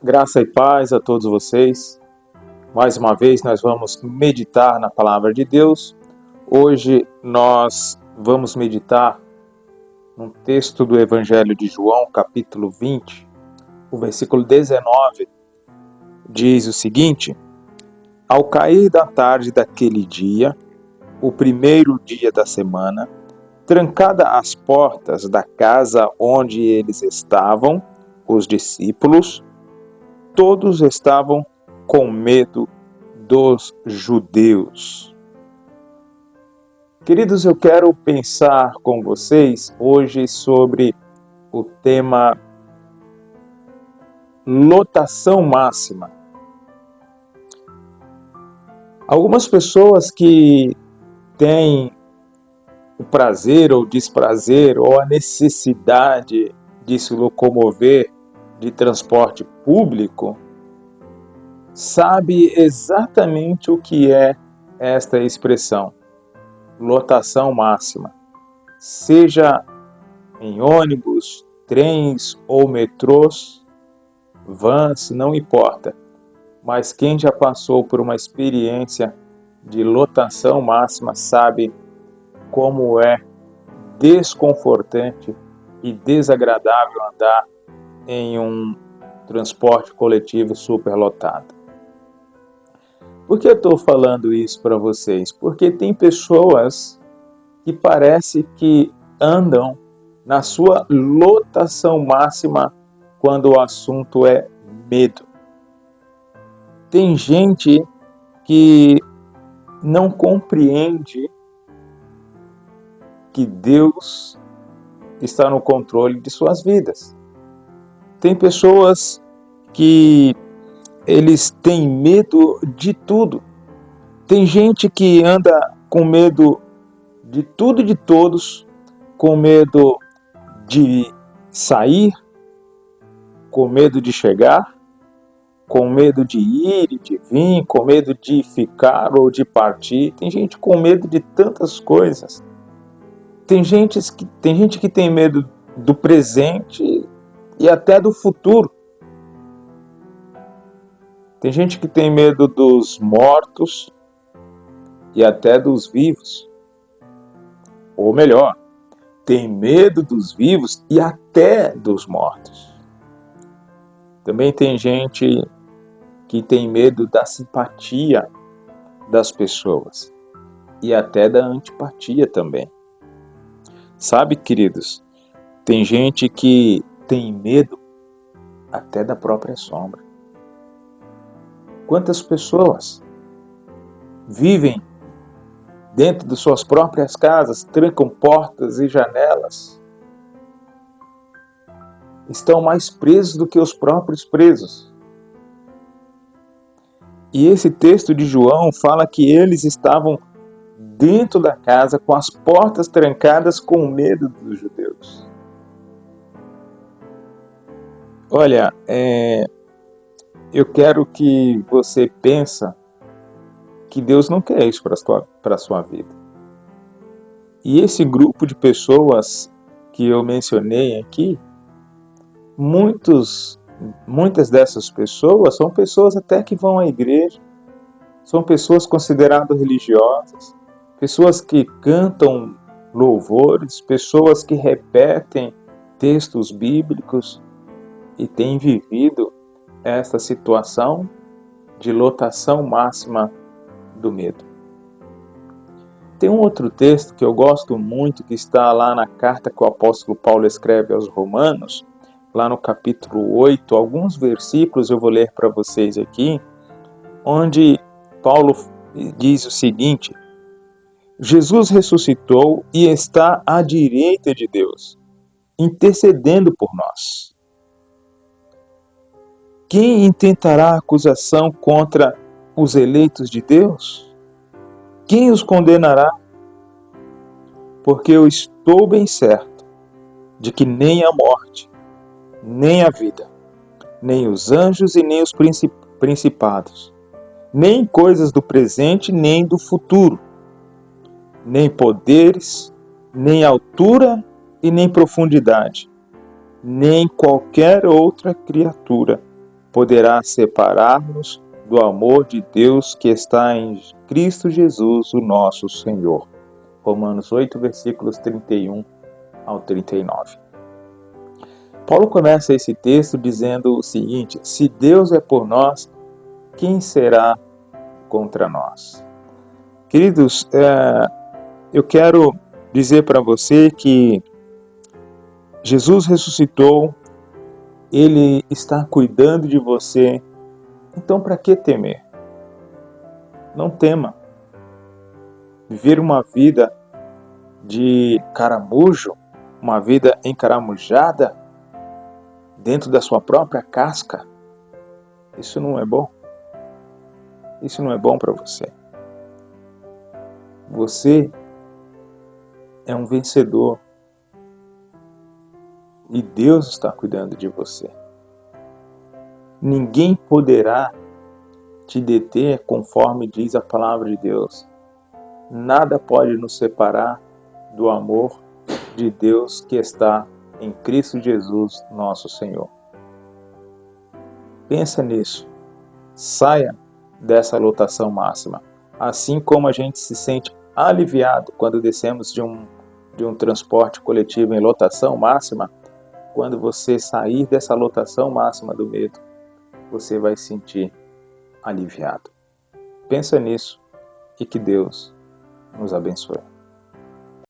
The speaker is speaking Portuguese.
Graça e paz a todos vocês. Mais uma vez nós vamos meditar na palavra de Deus. Hoje nós vamos meditar num texto do Evangelho de João, capítulo 20, o versículo 19, diz o seguinte: Ao cair da tarde daquele dia, o primeiro dia da semana, trancada as portas da casa onde eles estavam, os discípulos, todos estavam com medo dos judeus. Queridos, eu quero pensar com vocês hoje sobre o tema lotação máxima. Algumas pessoas que têm o prazer ou desprazer ou a necessidade de se locomover de transporte público, sabe exatamente o que é esta expressão, lotação máxima. Seja em ônibus, trens ou metrôs, vans, não importa. Mas quem já passou por uma experiência de lotação máxima sabe como é desconfortante e desagradável andar em um transporte coletivo superlotado. Por que eu estou falando isso para vocês? Porque tem pessoas que parece que andam na sua lotação máxima quando o assunto é medo. Tem gente que não compreende que Deus está no controle de suas vidas. Tem pessoas que eles têm medo de tudo. Tem gente que anda com medo de tudo e de todos, com medo de sair, com medo de chegar, com medo de ir e de vir, com medo de ficar ou de partir. Tem gente com medo de tantas coisas. Tem gente que tem medo do presente e até do futuro. Tem gente que tem medo dos mortos e até dos vivos. Ou melhor, tem medo dos vivos e até dos mortos. Também tem gente que tem medo da simpatia das pessoas e até da antipatia também. Sabe, queridos, tem gente que tem medo até da própria sombra. Quantas pessoas vivem dentro de suas próprias casas, trancam portas e janelas, estão mais presos do que os próprios presos. E esse texto de João fala que eles estavam dentro da casa com as portas trancadas com medo dos judeus. Olha, eu quero que você pense que Deus não quer isso para a sua vida. E esse grupo de pessoas que eu mencionei aqui, muitas dessas pessoas são pessoas até que vão à igreja, são pessoas consideradas religiosas, pessoas que cantam louvores, pessoas que repetem textos bíblicos e têm vivido essa situação de lotação máxima do medo. Tem um outro texto que eu gosto muito, que está lá na carta que o apóstolo Paulo escreve aos Romanos, lá no capítulo 8, alguns versículos eu vou ler para vocês aqui, onde Paulo diz o seguinte: Jesus ressuscitou e está à direita de Deus, intercedendo por nós. Quem intentará acusação contra os eleitos de Deus? Quem os condenará? Porque eu estou bem certo de que nem a morte, nem a vida, nem os anjos e nem os principados, nem coisas do presente nem do futuro, nem poderes, nem altura e nem profundidade, nem qualquer outra criatura poderá separar-nos do amor de Deus que está em Cristo Jesus, o nosso Senhor. Romanos 8, versículos 31 ao 39. Paulo começa esse texto dizendo o seguinte: se Deus é por nós, quem será contra nós? Queridos, eu quero dizer para você que Jesus ressuscitou, Ele está cuidando de você, então para que temer? Não tema. Viver uma vida de caramujo, uma vida encaramujada dentro da sua própria casca, isso não é bom. Isso não é bom para você. Você é um vencedor e Deus está cuidando de você. Ninguém poderá te deter, conforme diz a palavra de Deus. Nada pode nos separar do amor de Deus que está em Cristo Jesus, nosso Senhor. Pensa nisso. Saia dessa lotação máxima. Assim como a gente se sente aliviado quando descemos de um transporte coletivo em lotação máxima, quando você sair dessa lotação máxima do medo, você vai se sentir aliviado. Pensa nisso e que Deus nos abençoe.